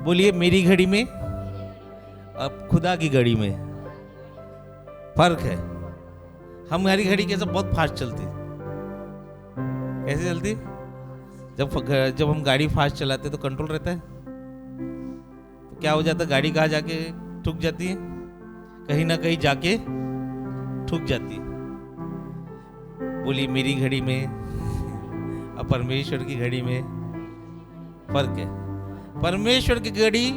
बोलिए मेरी घड़ी में अब खुदा की घड़ी में फर्क है। हमारी घड़ी कैसे बहुत फास्ट चलती, कैसे चलती? जब हम गाड़ी फास्ट चलाते तो कंट्रोल रहता है, तो क्या हो जाता है, गाड़ी कहाँ जाके ठुक जाती है, कहीं ना कहीं जाके ठुक जाती है। बोलिए मेरी घड़ी में और परमेश्वर की घड़ी में फर्क है। परमेश्वर की घड़ी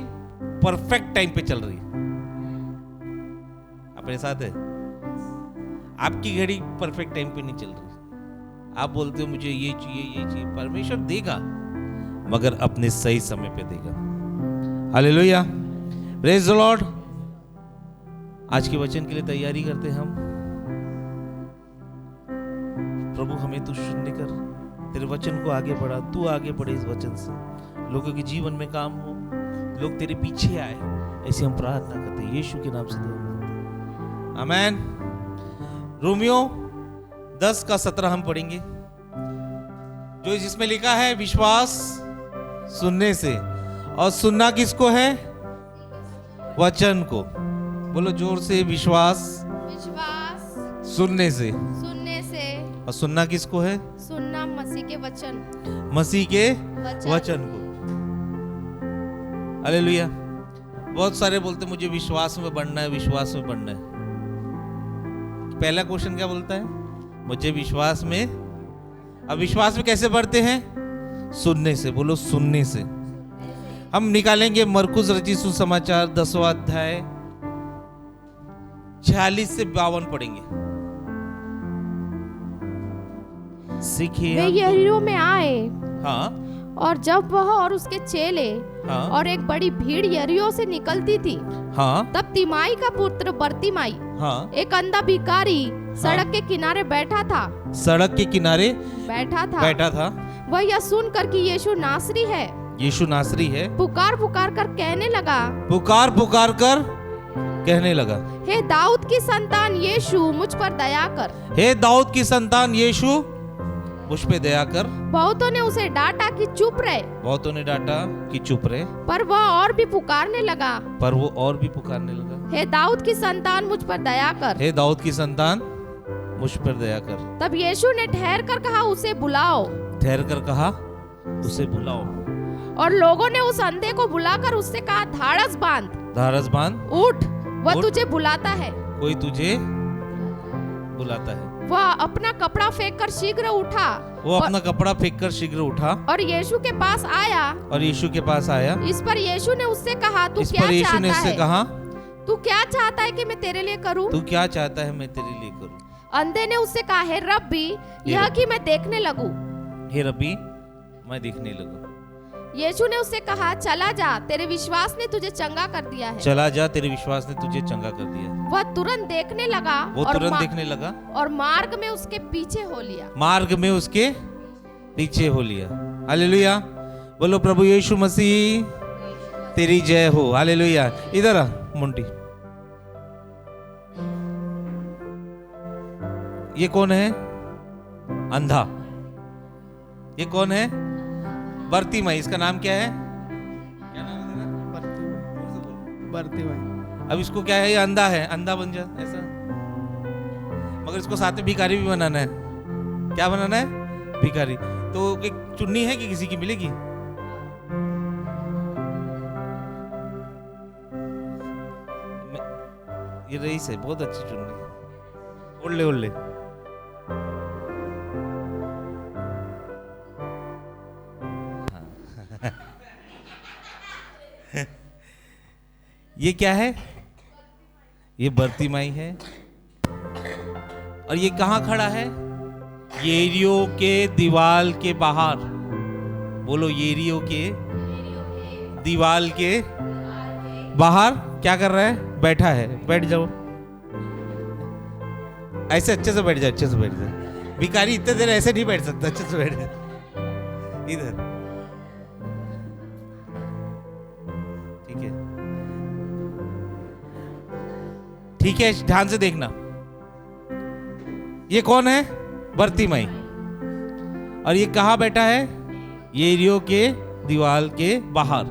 परफेक्ट टाइम पे चल रही है, अपने साथ है। आपकी घड़ी परफेक्ट टाइम पे नहीं चल रही। आप बोलते हो मुझे ये चाहिए, परमेश्वर देगा मगर अपने सही समय पे देगा। Hallelujah, praise the Lord. आज के वचन के लिए तैयारी करते हैं हम। प्रभु हमें तू सुनने कर, तेरे वचन को आगे बढ़ा, तू आगे बढ़े इस वचन से, लोगों के जीवन में काम हो, लोग तेरे पीछे आए, ऐसे हम प्रार्थना करते हैं यीशु के नाम से दुआ मांगते हैं, आमीन। रोमियो 10:17 हम पढ़ेंगे, जो जिसमें लिखा है विश्वास सुनने से, और सुनना किसको है? वचन को। बोलो जोर से, विश्वास सुनने से, और सुनना किसको है? सुनना मसीह के वचन, मसीह के वचन को। हालेलुया। बहुत सारे बोलते मुझे विश्वास में बढ़ना है, विश्वास में बढ़ना है। पहला क्वेश्चन क्या बोलता है? मुझे विश्वास में। अब विश्वास में कैसे बढ़ते हैं? सुनने से। बोलो सुनने से। हम निकालेंगे मरकुस रचित सुसमाचार 10वां अध्याय 46 से 52 पढ़ेंगे। सीखिए। वे यरीहो में आए, हाँ, और जब वह और उसके चेले हाँ, और एक बड़ी भीड़ यरीहो से निकलती थी, हाँ, तब तिमाई का पुत्र बरतिमाई, हाँ, एक अंधा भिखारी सड़क के किनारे बैठा था। सड़क के किनारे बैठा था। वह यह सुनकर कि यीशु नासरी है, यीशु नासरी है, पुकार पुकार कर कहने लगा, पुकार पुकार कर कहने लगा, हे दाऊद की संतान यीशु मुझ पर दया कर। हे दाऊद की संतान यीशु मुझ पे दया कर। बहुतों ने उसे डांटा कि चुप रहे, बहुतों ने डांटा कि चुप रहे, पर वह और भी पुकारने लगा, हे दाऊद की संतान मुझ पर दया कर, हे दाऊद की संतान मुझ पर दया कर। तब यीशु ने ठहर कर कहा, उसे बुलाओ। ठहर कर कहा, उसे बुलाओ। और लोगों ने उस अंधे को बुलाकर उससे कहा, धाड़स बांध, धाड़स बांध, उठ, वह तुझे बुलाता है। कोई तुझे बुलाता है। वह अपना कपड़ा फेंक कर शीघ्र उठा, अपना कपड़ा फेंक कर शीघ्र उठा और यीशु के पास आया। इस पर यीशु ने उससे कहा, तू क्या चाहता है कि मैं तेरे लिए करूं? क्या चाहता है मैं तेरे लिए करूं? अंधे ने उससे कहा, हे रब्बी, यह कि मैं देखने लगूं। हे रब्बी, मैं देखने लगूं। यीशु ने उससे कहा, चला जा, तेरे विश्वास ने तुझे चंगा कर दिया है। चला जा, तेरे विश्वास ने तुझे चंगा कर दिया। वह तुरंत देखने लगा, और मार्ग में उसके पीछे हो लिया। हालेलुया। बोलो प्रभु यीशु मसीह तेरी जय हो। हालेलुया। इधर आ मुंडी। ये कौन है? अंधा। ये कौन है? बरतिमाई। इसका नाम क्या है? क्या नाम है तेरा? बरतिमाई। अब इसको क्या है? ये अंधा है, अंधा बन जा ऐसा। मगर इसको साथ में भिखारी भी बनाना है। क्या बनाना है? भिखारी। तो एक चुन्नी है कि किसी की मिलेगी? ये रईस है, बहुत अच्छी चुन्नी। ओढ़ ले। ये क्या है? ये बरतिमाई है। और ये कहाँ खड़ा है? यरीहो के दीवाल के बाहर। बोलो यरीहो के दीवाल के बाहर क्या कर रहा है? बैठा है। बैठ जाओ, ऐसे अच्छे से बैठ जाओ, भिखारी इतने देर ऐसे नहीं बैठ सकता, अच्छे से बैठ जाओ इधर। ठीक है, ध्यान से देखना। ये कौन है? बरतिमाई। और ये कहाँ बैठा है? यरीहो के दीवाल के बाहर।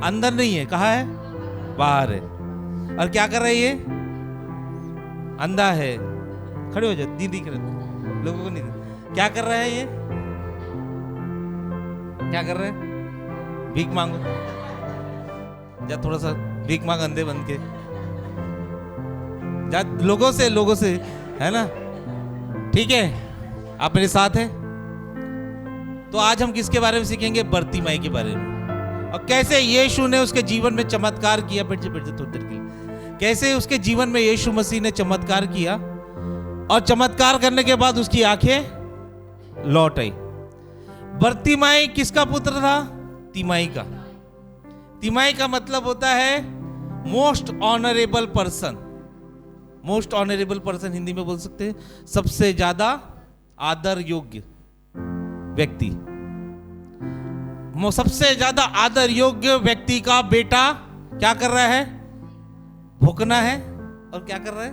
अंदर नहीं है, कहाँ है? बाहर है। और क्या कर रहा है ये? अंधा है। खड़े हो जाओ, नहीं दिख रहे लोगों को, नहीं। क्या कर रहा है ये? क्या कर रहे हैं? भीख मांगो जा, थोड़ा सा भीख मांग अंधे बन के जा, लोगों से, है ना? ठीक है, आप मेरे साथ हैं? तो आज हम किसके बारे में सीखेंगे? बर्तिमाई के बारे में। और कैसे यीशु ने उसके जीवन में चमत्कार किया। बैठ जा थोड़ी देर के लिए। कैसे उसके जीवन में यीशु मसीह ने चमत्कार किया, और चमत्कार करने के बाद उसकी आंखें लौट आई। बर्तिमाई किसका पुत्र था? तिमाई का। तिमाई का मतलब होता है most honourable person. Most honourable person Hindi में बोल सकते हैं सबसे ज्यादा आदर योग्य व्यक्ति। सबसे ज्यादा आदर योग्य व्यक्ति का बेटा क्या कर रहा है? भूखना है। और क्या कर रहा है?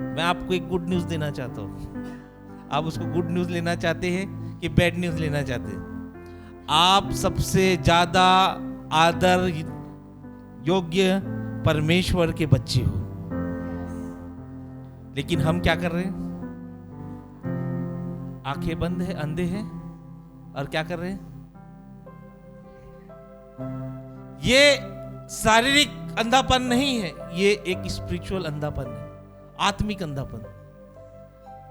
मैं आपको एक गुड न्यूज देना चाहता हूं। आप उसको गुड न्यूज लेना चाहते हैं कि बैड न्यूज लेना चाहते हैं? आप सबसे ज्यादा आदर योग्य परमेश्वर के बच्चे हो। लेकिन हम क्या कर रहे हैं? आंखें बंद है, अंधे हैं, और क्या कर रहे हैं? ये शारीरिक अंधापन नहीं है, ये एक स्पिरिचुअल अंधापन है, आत्मिक अंधापन।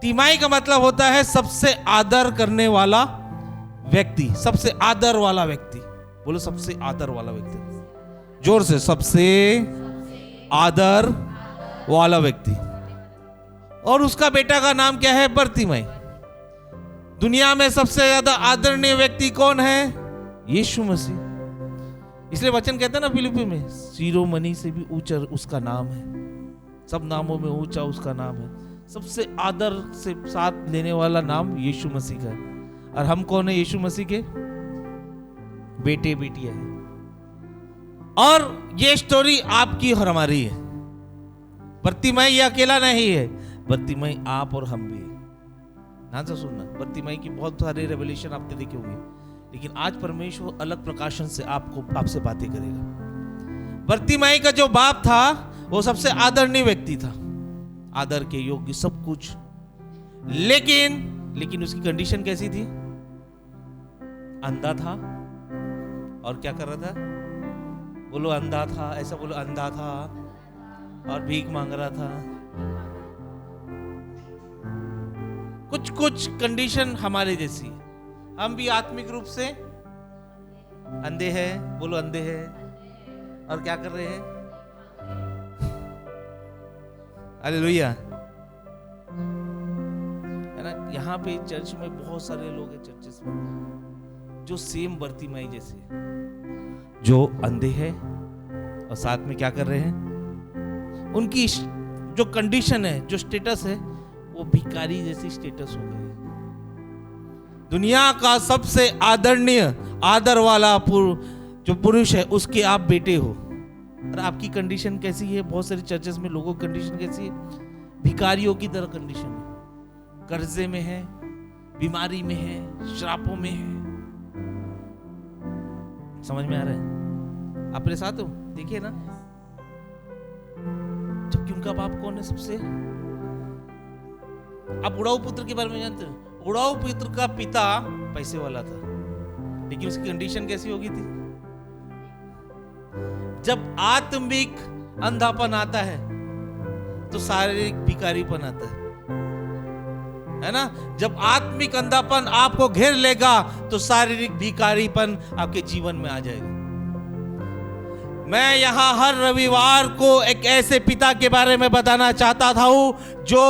तिमाई का मतलब होता है सबसे आदर करने वाला व्यक्ति, सबसे आदर वाला व्यक्ति। बोलो सबसे आदर वाला व्यक्ति, जोर से, सबसे आदर वाला व्यक्ति। और उसका बेटा का नाम क्या है? बर्तिमाई। दुनिया में सबसे ज्यादा आदरणीय व्यक्ति कौन है? यीशु मसीह। इसलिए वचन कहता है ना फिलिप्पी में, शिरोमणि से भी ऊंचा उसका नाम है, सब नामों में ऊंचा उसका नाम है। सबसे आदर से साथ लेने वाला नाम यीशु मसीह का है। और हम कौन है? यीशु मसीह के बेटे बेटियां हैं। और ये स्टोरी आपकी और हमारी है। बर्तिमाई ये अकेला नहीं है, बर्तिमाई आप और हम भी। ध्यान से सुनना, बर्तिमाई की बहुत सारे रेवलेशन आपने देखे होंगे, लेकिन आज परमेश्वर अलग प्रकाशन से आपसे बातें करेगा। बर्तिमाई का जो बाप था वो सबसे आदरणीय व्यक्ति था, आदर के योग्य सब कुछ। लेकिन उसकी कंडीशन कैसी थी? अंधा था। और क्या कर रहा था? बोलो अंधा था, ऐसा बोलो, अंधा था और भीख मांग रहा था। कुछ कंडीशन हमारे जैसी। हम भी आत्मिक रूप से अंधे हैं, बोलो अंधे हैं, और क्या कर रहे हैं? हालेलुया, है ना? यहाँ पे चर्च में बहुत सारे लोग हैं, चर्चेस में, जो सेम बर्तिमाई जैसे, जो अंधे हैं और साथ में क्या कर रहे हैं? उनकी जो कंडीशन है, जो स्टेटस है, वो भिखारी जैसी स्टेटस हो गई। दुनिया का सबसे आदरणीय, आदर वाला जो पुरुष है, उसके आप बेटे हो। और आपकी कंडीशन कैसी है? बहुत सारी चर्चेस में लोगों की कंडीशन कैसी है? भिखारियों की तरह कंडीशन है, कर्जे में है, बीमारी में है, श्रापों में है। समझ में आ रहा है? आप मेरे साथ हो? देखिए ना, जबकि उनका बाप कौन है? सबसे, आप उड़ाऊ पुत्र के बारे में जानते हो? उड़ाऊ पुत्र का पिता पैसे वाला था, लेकिन उसकी कंडीशन कैसी होगी थी? जब आत्मिक अंधापन आता है तो शारीरिक भिखारीपन आता है ना? जब आत्मिक अंधापन आपको घेर लेगा तो शारीरिक भिखारीपन आपके जीवन में आ जाएगा। मैं यहां हर रविवार को एक ऐसे पिता के बारे में बताना चाहता था जो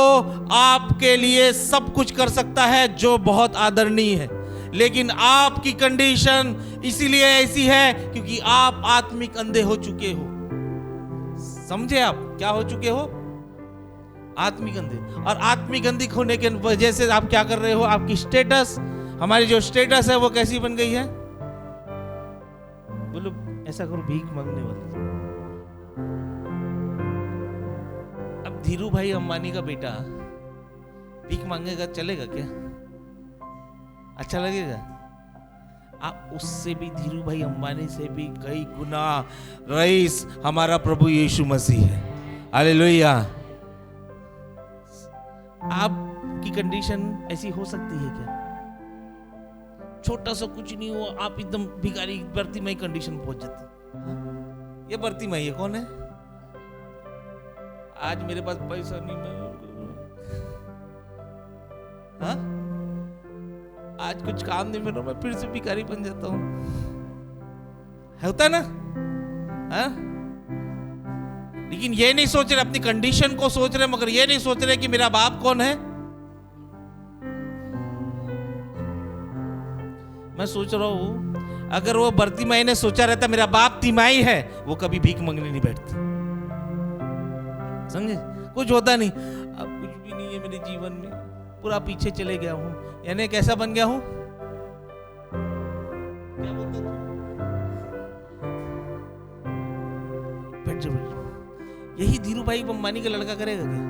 आपके लिए सब कुछ कर सकता है, जो बहुत आदरणीय है। लेकिन आपकी कंडीशन इसीलिए ऐसी है क्योंकि आप आत्मिक अंधे हो चुके हो। समझे? आप क्या हो चुके हो? आत्मिक अंधे। और आत्मिक अंधे होने के वजह से आप क्या कर रहे हो? आपकी स्टेटस, हमारी जो स्टेटस है वो कैसी बन गई है? बोलो ऐसा करो, भीख मांगने वाले। अब धीरू भाई अंबानी का बेटा भीख मांगेगा, चलेगा क्या? अच्छा लगेगा? आप उससे भी, धीरू भाई अंबानी से भी कई गुना रईस हमारा प्रभु यीशु मसीह है। हालेलुया। आपकी कंडीशन ऐसी हो सकती है क्या? छोटा सा कुछ नहीं हुआ, आप एकदम भिखारी बर्तिमाई कंडीशन पहुंच जाती। ये बर्तिमाई है, कौन है? आज मेरे पास पैसा नहीं, मैं हाँ? आज कुछ काम नहीं मिल रहा, मैं फिर से भिखारी बन जाता हूं। होता है ना? हाँ? लेकिन ये नहीं सोच रहे, अपनी कंडीशन को सोच रहे, मगर ये नहीं सोच रहे कि मेरा बाप कौन है। मैं सोच रहा हूं, अगर वो बर्तिमाई ने सोचा रहता मेरा बाप तिमाई है, वो कभी भीख मांगने नहीं बैठती। समझे? कुछ होता नहीं, अब कुछ भी नहीं है मेरे जीवन में, पूरा पीछे चले गया हूं, यानी कैसा बन गया हूं? क्या बोलते हो? बैठ जाओ, बैठ जाओ। यही धीरू भाई अंबानी का लड़का करेगा क्या?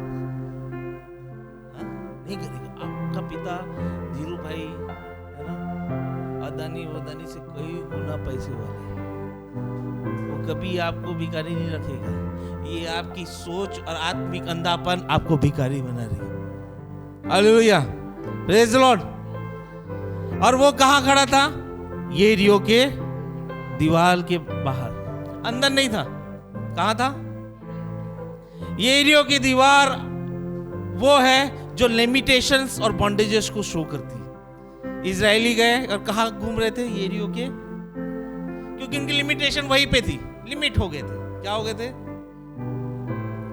नहीं करेगा। आपका पिता धीरू भाई है ना, अदानी वदानी से कई गुना पैसे वाले, वो कभी आपको भिखारी नहीं रखेगा। ये आपकी सोच और आत्मिक अंधापन आपको भिखारी बना रही है। Hallelujah, praise the Lord. और वो कहां खड़ा था? यरीहो के दीवार के बाहर, अंदर नहीं था। कहां था? यरीहो की दीवार वो है जो लिमिटेशंस और बॉन्डेजेस को शो करती है। इजरायली गए और कहां घूम रहे थे? यरीहो के, क्योंकि उनकी लिमिटेशन वहीं पे थी, लिमिट हो गए थे। क्या हो गए थे?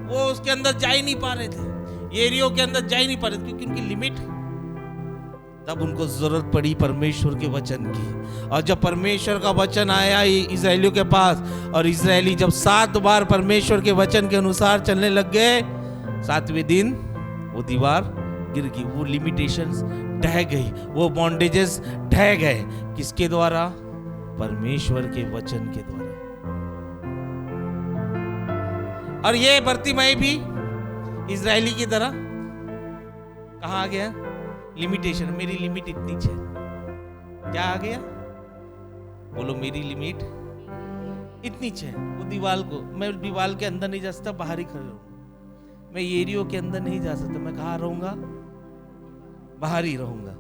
वो उसके अंदर जा ही नहीं पा रहे थे, यरीहो के अंदर जा ही नहीं पा रहे थे, क्योंकि उनकी लिमिट। तब उनको जरूरत पड़ी परमेश्वर के वचन की, और जब परमेश्वर का वचन आया इजरायलियों के पास, और इजरायली जब 7 बार परमेश्वर के वचन के अनुसार चलने लग गए, 7वें दिन वो दीवार गिर गई, वो लिमिटेशंस ढह गई, वो बॉन्डेजेस ढह गए। किसके द्वारा? परमेश्वर के वचन के द्वारा। और ये बर्तिमाई भी इजरायली की तरह कहां आ गया? लिमिटेशन, मेरी लिमिट इतनी है। क्या आ गया? बोलो, मेरी लिमिट इतनी है। वो दीवार को, मैं दीवार के अंदर नहीं जा सकता, बाहर ही खड़ा रहूंगा। मैं यरीहो के अंदर नहीं जा सकता, मैं कहां रहूंगा? बाहर ही रहूंगा।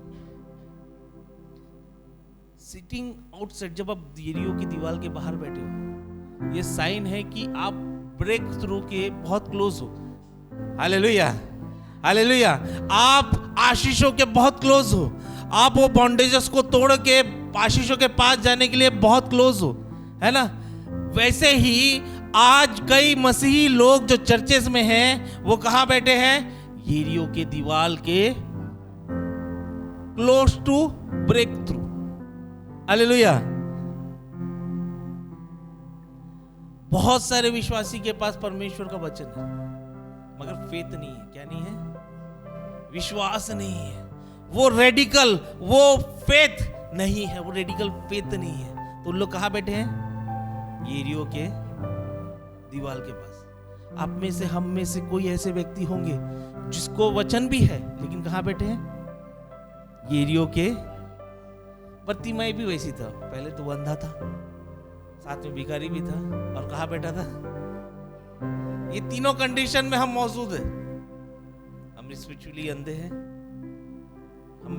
सिटिंग आउटसाइड, जब आप यरीहो की दीवार के बाहर बैठे हो, ये साइन है कि आप ब्रेक थ्रू के बहुत क्लोज हो। Hallelujah, hallelujah. आप आशीषों के बहुत क्लोज हो, आप वो बॉन्डेजेस को तोड़ के आशीषों के पास जाने के लिए बहुत क्लोज हो, है ना? वैसे ही आज कई मसीही लोग जो चर्चेस में हैं, वो कहां बैठे हैं? यरीहो के दीवार के close to break through. Hallelujah. बहुत सारे विश्वासी के पास परमेश्वर का वचन है, मगर फेथ नहीं है। क्या नहीं है? विश्वास नहीं है। वो रेडिकल, वो फेथ नहीं है, वो रेडिकल फेथ नहीं है। तो उन लोग कहां बैठे हैं? यरीहो के दीवार के पास। आप में से, हम में से कोई ऐसे व्यक्ति होंगे जिसको वचन भी है, लेकिन कहां बैठे हैं? यरीहो के। बर्तिमाई भी वैसी था, पहले तो वो अंधा था, साथ में भिखारी भी था, और कहां बैठा था? ये तीनों कंडीशन में हम मौजूद हैं। हम स्पिरिचुअली अंधे हैं, हम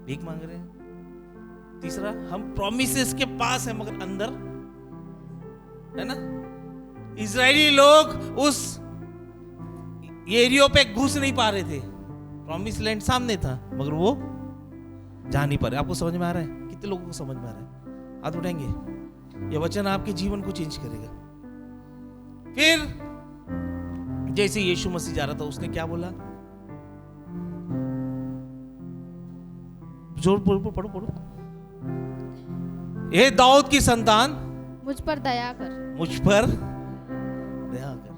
भीख मांग रहे हैं। तीसरा, हम प्रॉमिसेस के पास है मगर अंदर, है ना? इजरायली लोग उस यरीहो पे घुस नहीं पा रहे थे, प्रॉमिस लैंड सामने था, मगर वो जा नहीं पा रहे। आपको समझ में आ रहा है? कितने लोगों को समझ में आ रहा है? हाथ उठाएंगे। यह वचन आपके जीवन को चेंज करेगा। फिर जैसे यीशु मसीह जा रहा था, उसने क्या बोला? जोर पढ़ो, पढ़ो, पढ़ो। हे दाऊद की संतान, मुझ पर दया कर, मुझ पर दया कर।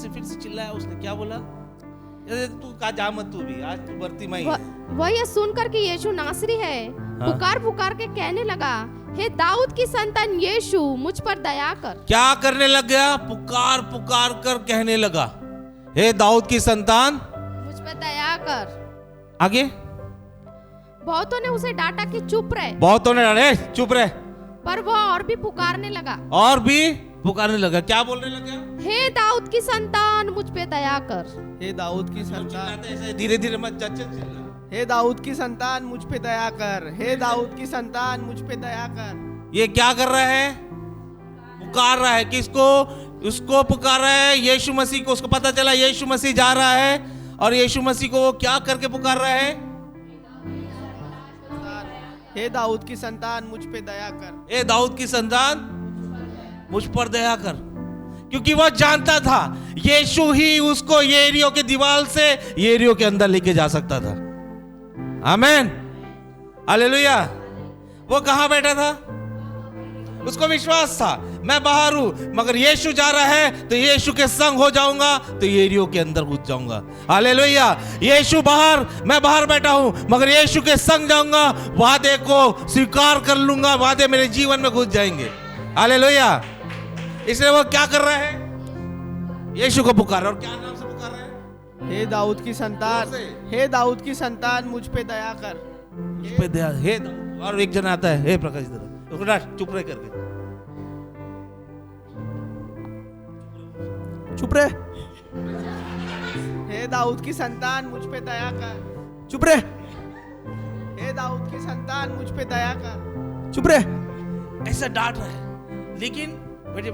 फिर से चिल्लाया उसने। क्या बोला? तू का जा मत, तू भी आज तू बर्तिमाई है। वह यह सुनकर कि यीशु नासरी है, पुकार पुकार के कहने लगा, हे दाऊद की संतान यीशु, मुझ पर दया कर। क्या करने लग गया? पुकार पुकार कर कहने लगा, हे दाऊद की संतान, मुझ पर दया कर। आगे, बहुतों ने उसे डांटा कि चुप रहे, बहुतों ने डांटे चुप रहे, पर वह और भी पुकारने लगा। और भी पुकारने लगा। क्या बोलने लगा? हे दाऊद की संतान मुझ पे दया कर। हे दाऊद की संतान, ऐसे धीरे धीरे मत चिल्ला। हे दाऊद की संतान मुझ पे दया कर, हे दाऊद की संतान मुझ पे दया कर। ये क्या कर रहा है? पुकार रहा है। किसको? उसको पुकार रहा है, यीशु मसीह को। उसको पता चला यीशु मसीह जा रहा है, और यीशु मसीह को वो क्या करके पुकार रहा है? हे दाऊद की संतान मुझ पे दया कर, हे दाऊद की संतान मुझ पर दया कर। क्योंकि वह जानता था यीशु ही उसको यरीहो के दीवार से यरीहो के अंदर लेके जा सकता था। आमेन, हालेलुया। वो कहां बैठा था? उसको विश्वास था मैं बाहर हूं, मगर यीशु जा रहा है तो यीशु के संग हो जाऊंगा, तो यरीहो के अंदर घुस जाऊंगा। हालेलुया। यीशु बाहर, मैं बाहर बैठा हूं, मगर यीशु के संग जाऊंगा, वादे को स्वीकार कर लूंगा, वादे मेरे जीवन में घुस जाएंगे। हालेलुया। इसलिए वो क्या कर रहा है? यीशु को पुकार रहा है। और क्या नाम से पुकार रहा है? हे दाऊद की संतान, हे दाऊद की संतान मुझ पे दया कर, मुझ पे दया। हे दाऊद। और एक जन आता है, हे प्रकाश इधर चुप रह करके, चुप रहे। हे दाऊद की संतान मुझ पे दया कर, चुप रहे। हे दाऊद की संतान मुझ पे दया कर, चुप रहे। ऐसा डांट रहा है, लेकिन बैठे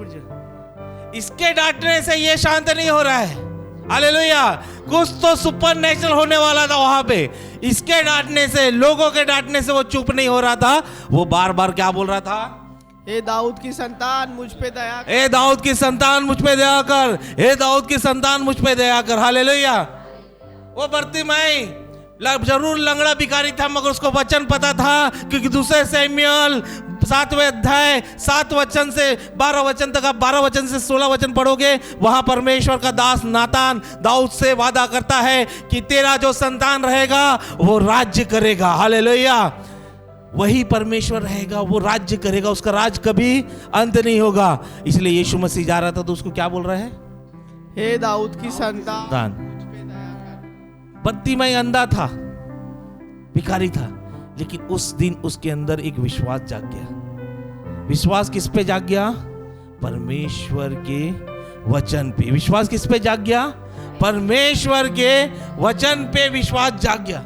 इसके डांटने से ये शांत नहीं हो रहा है। हालेलुया। कुछ तो सुपर नेचुरल होने वाला था वहां पे। इसके डांटने से, लोगों के डांटने से वो चुप नहीं हो रहा था। वो बार बार क्या बोल रहा था? हे दाऊद की संतान मुझ पे दया कर, हे दाऊद की संतान मुझ पे दया कर, हे दाऊद की संतान मुझ पे दया कर। हालेलुया। वो बर्तिमाई जरूर लंगड़ा भिखारी था, मगर उसको वचन पता था, क्योंकि दूसरे सैमुएल 7वें अध्याय 7 वचन से 12 वचन तक, आप 12 वचन से 16 वचन पढ़ोगे, वहां परमेश्वर का दास नातान दाऊद से वादा करता है कि तेरा जो संतान रहेगा वो राज्य करेगा। हालेलुया। वही परमेश्वर रहेगा, वो राज्य करेगा, उसका राज कभी अंत नहीं होगा। इसलिए यीशु मसीह जा रहा था तो उसको क्या बोल रहा है? हे दाऊद की संतान मुझ पे दया कर। बर्तिमाई अंधा था, भिखारी था, लेकिन उस दिन उसके अंदर एक विश्वास जाग गया। विश्वास किस पे जाग गया? परमेश्वर के वचन पे। विश्वास किस पे जाग गया? परमेश्वर के वचन पे विश्वास जाग गया।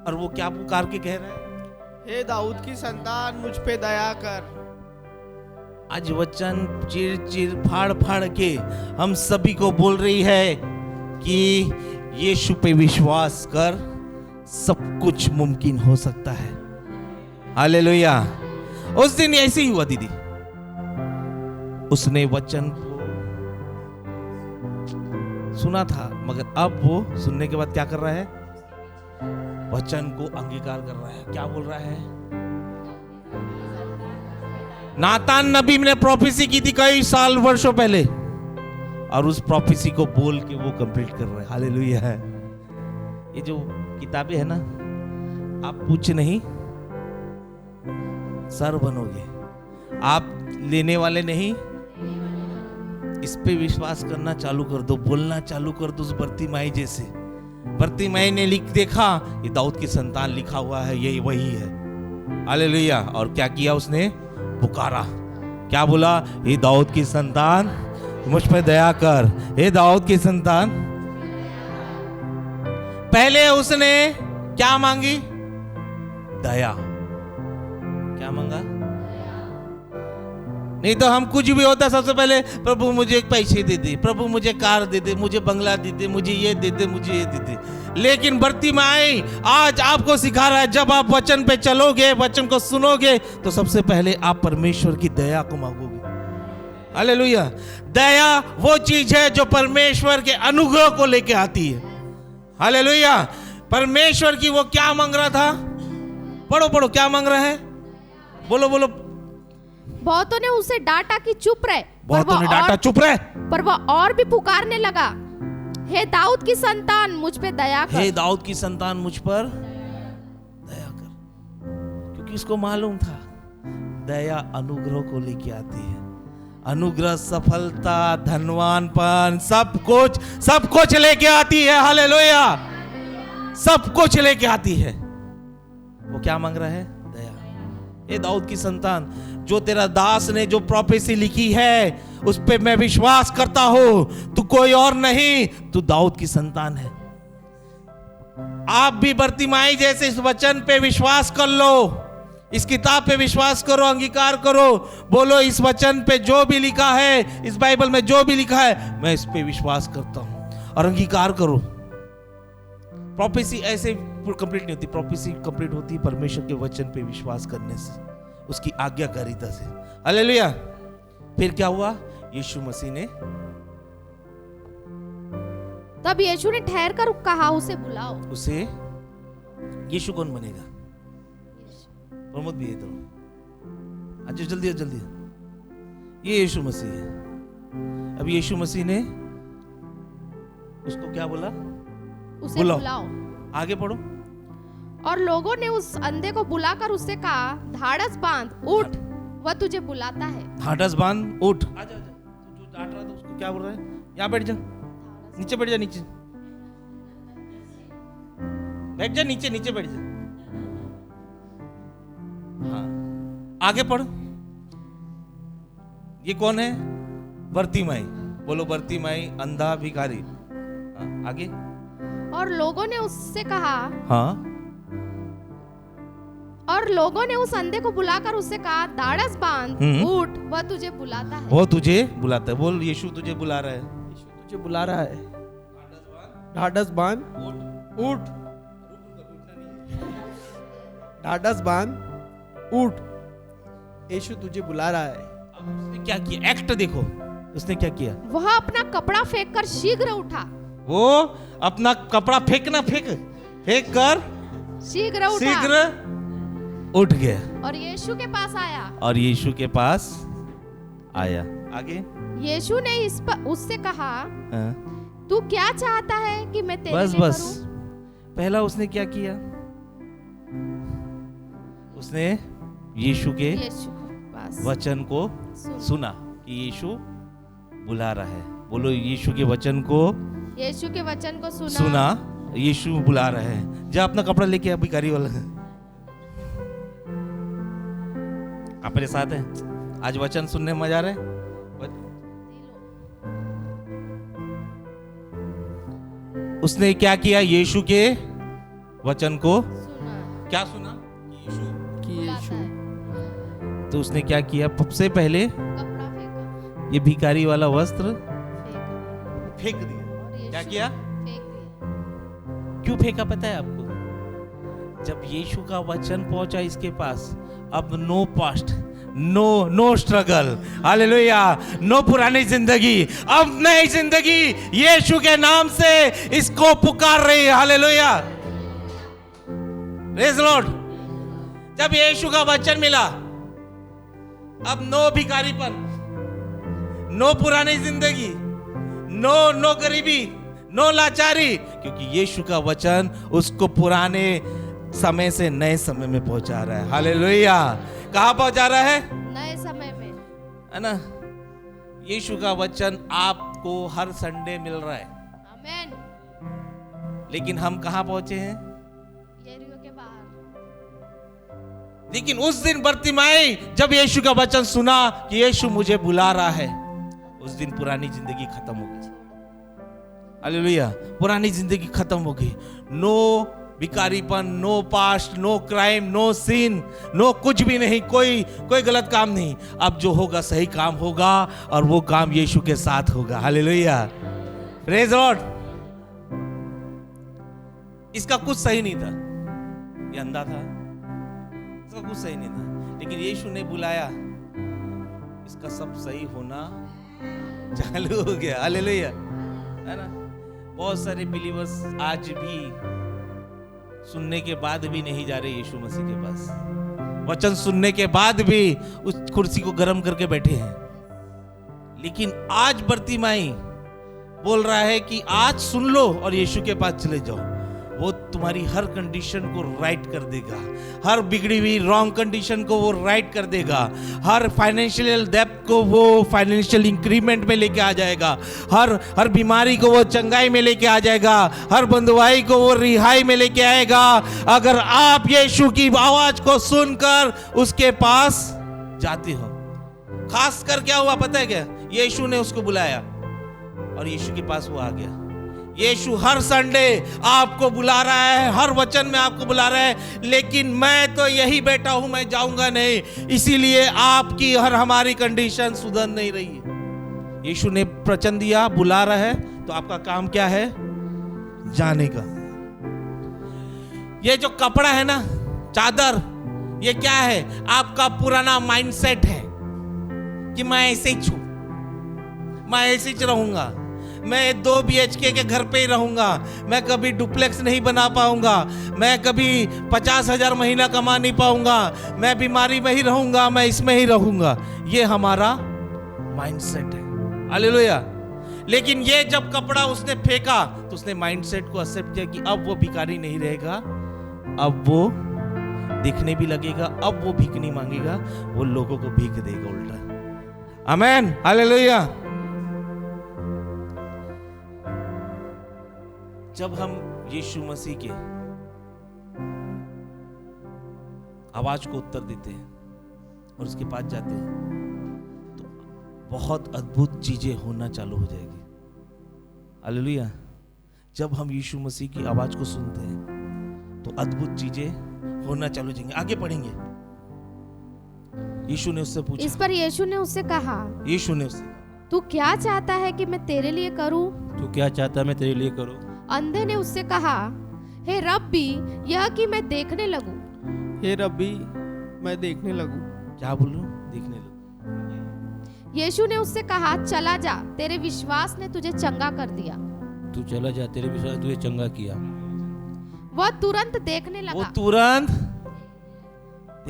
और वो क्या पुकार के कह रहा है? हे दाऊद की संतान मुझ पे दया कर। आज वचन चिर चिर फाड़ फाड़ के हम सभी को बोल रही है कि यीशु पे विश्वास कर, सब कुछ मुमकिन हो सकता है। हालेलुया। उस दिन ऐसे ही हुआ दीदी। उसने वचन को सुना था, मगर अब वो सुनने के बाद क्या कर रहा है? वचन को अंगीकार कर रहा है। क्या बोल रहा है? नातान नबी ने प्रोफेसी की थी कई साल वर्षों पहले, और उस प्रोफेसी को बोल के वो कंप्लीट कर रहा है। हालेलुया। ये जो किताबें है ना, आप पूछ नहीं सर बनोगे, आप लेने वाले नहीं। इस पे विश्वास करना चालू कर दो, बोलना चालू कर दो। उस बर्तिमाई जैसे, बर्तिमाई ने लिख देखा ये दाऊद की संतान लिखा हुआ है, ये वही है। हालेलुया। और क्या किया उसने? पुकारा। क्या बोला? ये दाऊद की संतान मुझ पे दया कर, हे दाऊद की संतान। पहले उसने क्या मांगी? दया। क्या मांगा? नहीं तो हम कुछ भी होता सबसे पहले प्रभु मुझे पैसे दे दे, प्रभु मुझे कार दे दे, मुझे बंगला दे दे, मुझे ये दे दे, मुझे ये दे दे। लेकिन बर्तिमाई आज आपको सिखा रहा है, जब आप वचन पे चलोगे, वचन को सुनोगे, तो सबसे पहले आप परमेश्वर की दया को मांगोगे। हालेलुया। दया वो चीज है जो परमेश्वर के अनुग्रह को लेके आती है। हालेलुया। परमेश्वर की वो क्या मांग रहा था? पढ़ो पढ़ो, क्या मांग रहा है? बोलो बोलो। बहुतों ने उसे डांटा कि चुप रहे, बहुतों ने डांटा चुप रहे, पर वह और भी पुकारने लगा, हे दाऊद की संतान मुझ पे दया कर। हे दाऊद की संतान मुझ पर दया कर। क्योंकि उसको मालूम था दया अनुग्रह को लेके आती है। अनुग्रह सफलता, धनवानपन, सब कुछ लेके आती है। हालेलुया। सब कुछ लेके आती है। वो क्या मांग रहा है? दया। ए दाऊद की संतान, जो तेरा दास ने जो प्रोफेसी लिखी है उस पे मैं विश्वास करता हूं, तू कोई और नहीं, तू दाऊद की संतान है। आप भी बर्तिमाई जैसे इस वचन पे विश्वास कर लो, इस किताब पे विश्वास करो, अंगीकार करो, बोलो इस वचन पे जो भी लिखा है, इस बाइबल में जो भी लिखा है, मैं इस पे विश्वास करता हूं, और अंगीकार करो। प्रोफेसी ऐसे कंप्लीट नहीं होती, प्रोफेसी कंप्लीट होती है परमेश्वर के वचन पे विश्वास करने से, उसकी आज्ञाकारिता से। हालेलुया। फिर क्या हुआ? यीशु मसीह ने, तब यीशु ने ठहर कर कहा, उसे बुलाओ। उसे, यीशु कौन बनेगा? प्रमोद भी है तो, अच्छा जल्दी जल्दी, ये यीशु मसीह है। अब यीशु मसीह ने उसको क्या बोला? उसे बुलाओ। आगे पढ़ो। और लोगों ने उस अंधे को बुलाकर उससे कहा, धाड़स बांध, उठ, वह तुझे बुलाता है। धाड़स बांध, उठ। आजा आजा, जो डांट रहा था उसको क्या बोल रहा है? यहाँ बैठ जा, नीचे बैठ जा, नीचे बैठ जा, नीचे नीचे बैठ जा। हाँ, आगे पढ़। ये कौन है? बर्तिमाई। बोलो बर्तिमाई, अंधा भिखारी। हाँ, आगे। और लोगों ने उससे कहा, हाँ, और लोगों ने उस अंधे को बुलाकर उससे कहा, धाड़स बांध, उठ, वह तुझे बुलाता है। वो तुझे बुलाता है। बोल, यीशु तुझे बुला रहा है। यीशु तुझे बुला रहा है। ढाढ़स बांध, उठ। ढाढ़स बांध, उठ। यीशु तुझे बुला रहा है। उसने क्या किया? एक्ट देखो, उसने क्या किया? वह अपना कपड़ा फेंककर शीघ्र उठा। वो अपना कपड़ा फेंक कर शीघ्र उठ गया, और यीशु के पास आया। और यीशु के पास आया। आगे। यीशु ने इस पर उससे कहा, हाँ। तू क्या चाहता है कि मैं तेरे लिए बस करूं? पहला उसने क्या किया? उसने यीशु के पास वचन को सुना कि यीशु बुला रहा है। बोलो, यीशु के वचन को, यीशु के वचन को सुना। यीशु बुला रहा है। जा अपना कपड़ा लेके आ, भिखारी वाला। आप मेरे साथ हैं? आज वचन सुनने में मजा आ रहा है? उसने क्या किया? यीशु के वचन को सुना। क्या सुना? यीशु तो उसने क्या किया? सबसे पहले कपड़ा फेंका, ये भिखारी वाला वस्त्र फेंक दिया। और क्या किया? फेंक दिया। क्यों फेंका पता है आपको? जब यीशु का वचन पहुंचा इसके पास, अब no past, no struggle, hallelujah, no पुरानी जिंदगी, अब नई जिंदगी यीशु के नाम से इसको पुकार रही है। Hallelujah, praise Lord. जब यीशु का वचन मिला, अब नो भिखारीपन, नो पुरानी जिंदगी, नो गरीबी, नो लाचारी, क्योंकि यीशु का वचन उसको पुराने समय से नए समय में पहुंचा रहा है। हालेलुया। कहां पहुंचा रहा है? नए समय में, है ना? यीशु का वचन आपको हर संडे मिल रहा है। आमीन। लेकिन हम कहां पहुंचे हैं? यरीहो के बाहर। लेकिन उस दिन बर्तिमाई जब यीशु का वचन सुना कि यीशु मुझे बुला रहा है, उस दिन पुरानी जिंदगी खत्म हो गई। हालेलुया, पुरानी जिंदगी खत्म हो गई। नो भिखारीपन, no past, no crime, no scene, no कुछ भी नहीं, कोई गलत काम नहीं। अब जो होगा सही काम होगा, और वो काम यीशु के साथ होगा। Hallelujah, praise Lord. इसका कुछ सही नहीं था, ये अंधा था, इसका कुछ सही नहीं था, लेकिन यीशु ने बुलाया, इसका सब सही होना चालू हो गया। हालेलुया, है ना? बहुत सारे बिलीवर्स आज भी सुनने के बाद भी नहीं जा रहे यीशु मसीह के पास। वचन सुनने के बाद भी उस कुर्सी को गर्म करके बैठे हैं। लेकिन आज बर्तिमाई बोल रहा है कि आज सुन लो और यीशु के पास चले जाओ। वो तुम्हारी हर कंडीशन को राइट कर देगा, हर बिगड़ी हुई रॉन्ग कंडीशन को वो राइट कर देगा, हर फाइनेंशियल डेप्थ को वो फाइनेंशियल इंक्रीमेंट में लेके आ जाएगा, हर बीमारी को वो चंगाई में लेके आ जाएगा, हर बंधुआई को वो रिहाई में लेके आएगा। अगर आप यीशु की आवाज को सुनकर उसके पास जाते हो। खास कर क्या हुआ पता है क्या? यीशु ने उसको बुलाया और यीशु के पास वो आ गया। यीशु हर संडे आपको बुला रहा है, हर वचन में आपको बुला रहा है, लेकिन मैं तो यही बैठा हूं, मैं जाऊंगा नहीं। इसीलिए आपकी हर हमारी कंडीशन सुधर नहीं रही है। यीशु ने वचन दिया, बुला रहा है, तो आपका काम क्या है? जाने का। ये जो कपड़ा है ना, चादर, ये क्या है? आपका पुराना माइंडसेट है कि मैं ऐसे ही छू, मैं ऐसे ही रहूंगा, मैं 2 BHK के घर पे ही रहूंगा, मैं कभी डुप्लेक्स नहीं बना पाऊंगा, मैं कभी 50,000 महीना कमा नहीं पाऊंगा, मैं बीमारी में ही रहूंगा, मैं इसमें ही रहूंगा। ये हमारा माइंडसेट है। हालेलुया। लेकिन ये जब कपड़ा उसने फेंका तो उसने माइंडसेट को एक्सेप्ट किया कि अब वो भिखारी नहीं रहेगा, अब वो दिखने भी लगेगा, अब वो भीख नहीं मांगेगा, वो लोगों को भीख देगा उल्टा। आमेन, हालेलुया। जब हम यीशु मसीह के आवाज को उत्तर देते हैं और उसके पास जाते हैं तो बहुत अद्भुत चीजें होना चालू हो जाएगी। हालेलुया। जब हम यीशु मसीह की आवाज को सुनते हैं तो अद्भुत चीजें होना चालू हो जाएंगी। आगे पढ़ेंगे। यीशु ने उससे पूछा, इस पर यीशु ने उससे कहा, यीशु ने उससे, तू क्या चाहता है कि मैं तेरे लिए करूं? तू क्या चाहता है मैं तेरे लिए करूं? अंधे ने उससे कहा, हे रब्बी, यह कि मैं देखने लगूं। हे रब्बी, मैं देखने लगूं। क्या बोलूं? देखने लगूं। यीशु ने उससे कहा, चला जा, तेरे विश्वास ने तुझे चंगा कर दिया। तू चला जा, तेरे विश्वास ने तुझे चंगा किया। वह तुरंत देखने वो लगा तुरंत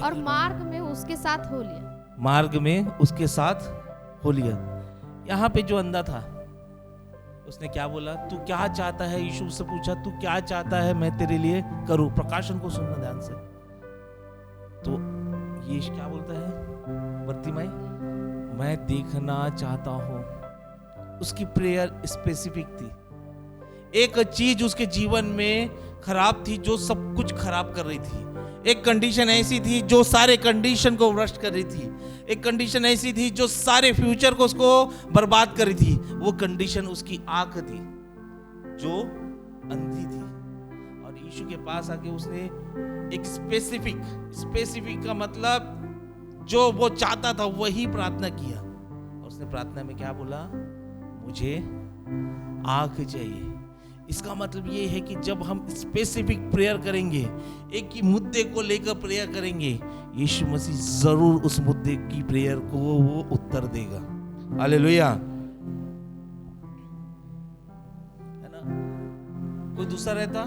और मार्ग में उसके साथ हो लिया। मार्ग में उसके साथ हो लिया। यहाँ पे जो अंधा था उसने क्या बोला? तू क्या चाहता है? यीशु से पूछा, तू क्या चाहता है मैं तेरे लिए करूं? प्रकाशन को सुनना ध्यान से। तो ये क्या बोलता है? बर्तिमाई, मैं देखना चाहता हूं। उसकी प्रेयर स्पेसिफिक थी। एक चीज उसके जीवन में खराब थी जो सब कुछ खराब कर रही थी। एक कंडीशन ऐसी थी जो सारे कंडीशन को भ्रष्ट कर रही थी। एक कंडीशन ऐसी थी जो सारे फ्यूचर को उसको बर्बाद कर रही थी। वो कंडीशन उसकी आंख थी जो अंधी थी। और यीशु के पास आके उसने एक स्पेसिफिक का मतलब जो वो चाहता था वही प्रार्थना किया। और उसने प्रार्थना में क्या बोला? मुझे आंख चाहिए। इसका मतलब ये है कि जब हम स्पेसिफिक प्रेयर करेंगे, एक ही मुद्दे को लेकर प्रेयर करेंगे, यीशु मसीह जरूर उस मुद्दे की प्रेयर को वो उत्तर देगा। हालेलुया। है ना? कोई दूसरा रहता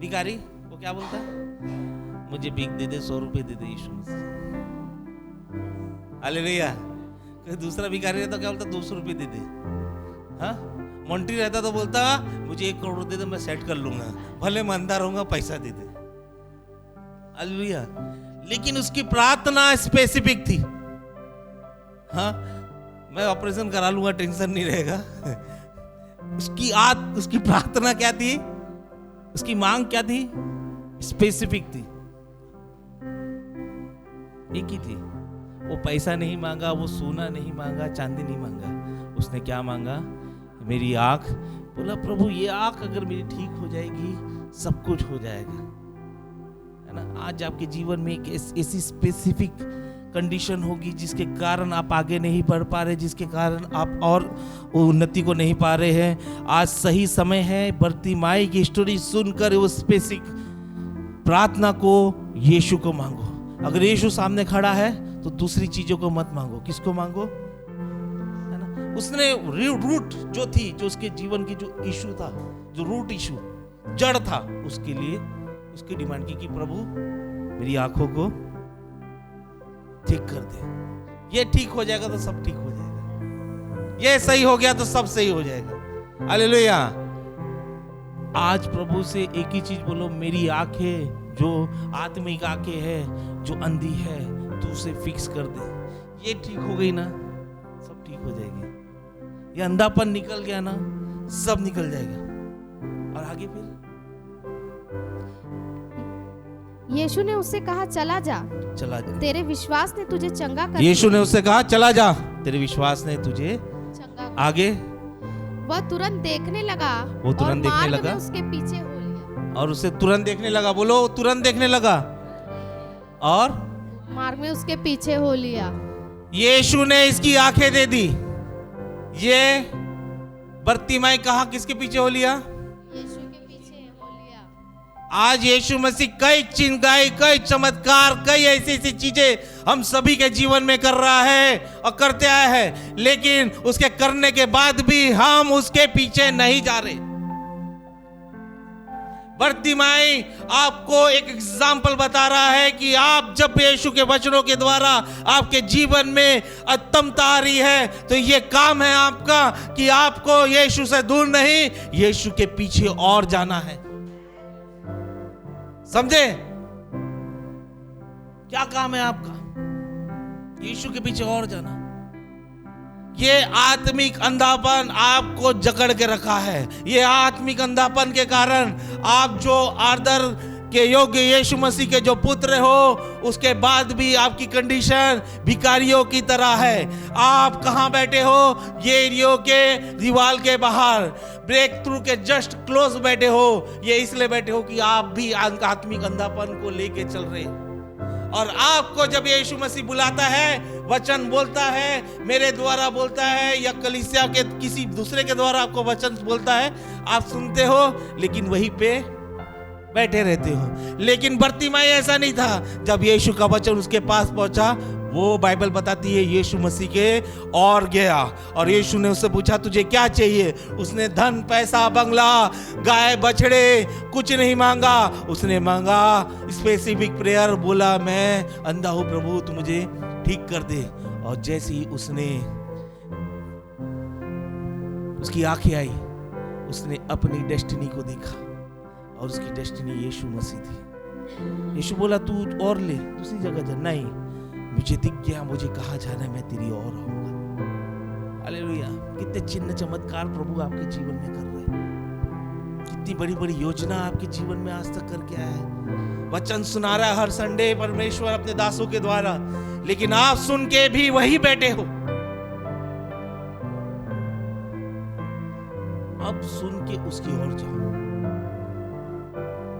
भिखारी, वो क्या बोलता? मुझे भीख दे दे, 100 रुपए दे दे यीशु मसीह। हालेलुया। कोई दूसरा भिखारी रहता क्या बोलता? 200 रुपए दे दे। हाँ, मोंटी रहता तो बोलता मुझे 1 करोड़ दे दे, मैं सेट कर लूंगा, भले मैं अंधा रहूंगा, पैसा दे दे। हालेलुया। लेकिन उसकी प्रार्थना स्पेसिफिक थी। हाँ, मैं ऑपरेशन करा लूंगा, टेंशन नहीं रहेगा। उसकी प्रार्थना क्या थी? उसकी मांग क्या थी? स्पेसिफिक थी, एक ही थी। वो पैसा नहीं मांगा, वो सोना नहीं मांगा, चांदी नहीं मांगा। उसने क्या मांगा? मेरी आंख। बोला प्रभु ये आंख अगर मेरी ठीक हो जाएगी सब कुछ हो जाएगा। है ना? आज आपके जीवन में एक ऐसी स्पेसिफिक कंडीशन होगी जिसके कारण आप आगे नहीं बढ़ पा रहे, जिसके कारण आप और उन्नति को नहीं पा रहे हैं। आज सही समय है बर्तिमाई की स्टोरी सुनकर वो स्पेसिफिक प्रार्थना को यीशु को मांगो। अगर यीशु सामने खड़ा है तो दूसरी चीजों को मत मांगो। किसको मांगो? उसने रूट जो थी, जो उसके जीवन की जो इशू था, जो रूट इशू, जड़ था, उसके लिए उसकी डिमांड की कि प्रभु मेरी आंखों को ठीक कर दे। ये ठीक हो जाएगा तो सब ठीक हो जाएगा। ये सही हो गया तो सब सही हो जाएगा। हालेलुया। आज प्रभु से एक ही चीज बोलो, मेरी आंखें जो आत्मिक आंखें है जो अंधी है तू उसे फिक्स कर दे। ये ठीक हो गई ना, सब ठीक हो जाएगी। ये अंधापन निकल गया ना, सब निकल जाएगा। और आगे फिर यीशु ने उससे कहा, चला जा, चला जा। तेरे विश्वास ने तुझे चंगा कर यीशु ने उससे कहा, चला जा, तेरे विश्वास ने तुझे चंगा। आगे वह तुरंत देखने लगा, वो तुरंत और देखने मार्ग लगा। में उसके पीछे हो लिया, और उसे तुरंत देखने लगा। बोलो, तुरंत देखने लगा और मार्ग में उसके पीछे हो लिया। यीशु ने इसकी आंखें दे दी। ये बर्तिमाई कहा किसके पीछे हो लिया? यीशु के पीछे हो लिया। आज यीशु मसीह कई चिन्ह, कई चमत्कार, कई ऐसी ऐसी चीजें हम सभी के जीवन में कर रहा है और करते आया है, लेकिन उसके करने के बाद भी हम उसके पीछे नहीं जा रहे। बर्तिमाई आपको एक एग्जाम्पल बता रहा है कि आप जब यीशु के वचनों के द्वारा आपके जीवन में अत्तमता आ रही है, तो ये काम है आपका कि आपको यीशु से दूर नहीं, यीशु के पीछे और जाना है। समझे? क्या काम है आपका? यीशु के पीछे और जाना। ये आत्मिक अंधापन आपको जकड़ के रखा है। ये आत्मिक अंधापन के कारण आप जो आदर के योग्य यीशु मसीह के जो पुत्र हो, उसके बाद भी आपकी कंडीशन भिखारियों की तरह है। आप कहां बैठे हो? येरियो के दीवार के बाहर, ब्रेक थ्रू के जस्ट क्लोज बैठे हो। ये इसलिए बैठे हो कि आप भी आत्मिक अंधापन को लेके चल रहे हो। और आपको जब यीशु मसीह बुलाता है, वचन बोलता है, मेरे द्वारा बोलता है या कलीसिया के किसी दूसरे के द्वारा आपको वचन बोलता है, आप सुनते हो लेकिन वहीं पे बैठे रहते हो। लेकिन बर्तिमाई ऐसा नहीं था। जब यीशु का वचन उसके पास पहुंचा, वो बाइबल बताती है यीशु मसीह के और गया, और यीशु ने उससे पूछा, तुझे क्या चाहिए? उसने धन, पैसा, बंगला, गाय, बछड़े कुछ नहीं मांगा। उसने मांगा स्पेसिफिक प्रेयर। बोला, मैं अंधा हूं प्रभु, तू मुझे ठीक कर दे। और जैसे ही उसने उसकी आंखें आई, उसने अपनी डेस्टिनी को देखा, और उसकी डेस्टिनी यीशु मसीह थी। यीशु बोला, तू और ले, दूसरी जगह जा। नहीं, मुझे दिख गया, मुझे कहा जाना है, मैं तेरी और आऊंगा। हालेलुया। कितने चिन्ह चमत्कार प्रभु आपके जीवन में कर रहे हैं। कितनी बड़ी बड़ी योजना आपके जीवन में आज तक करके आया है। वचन सुना रहा है हर संडे परमेश्वर अपने दासों के द्वारा, लेकिन आप सुन के भी वही बैठे हो। अब सुन के उसकी ओर जाओ।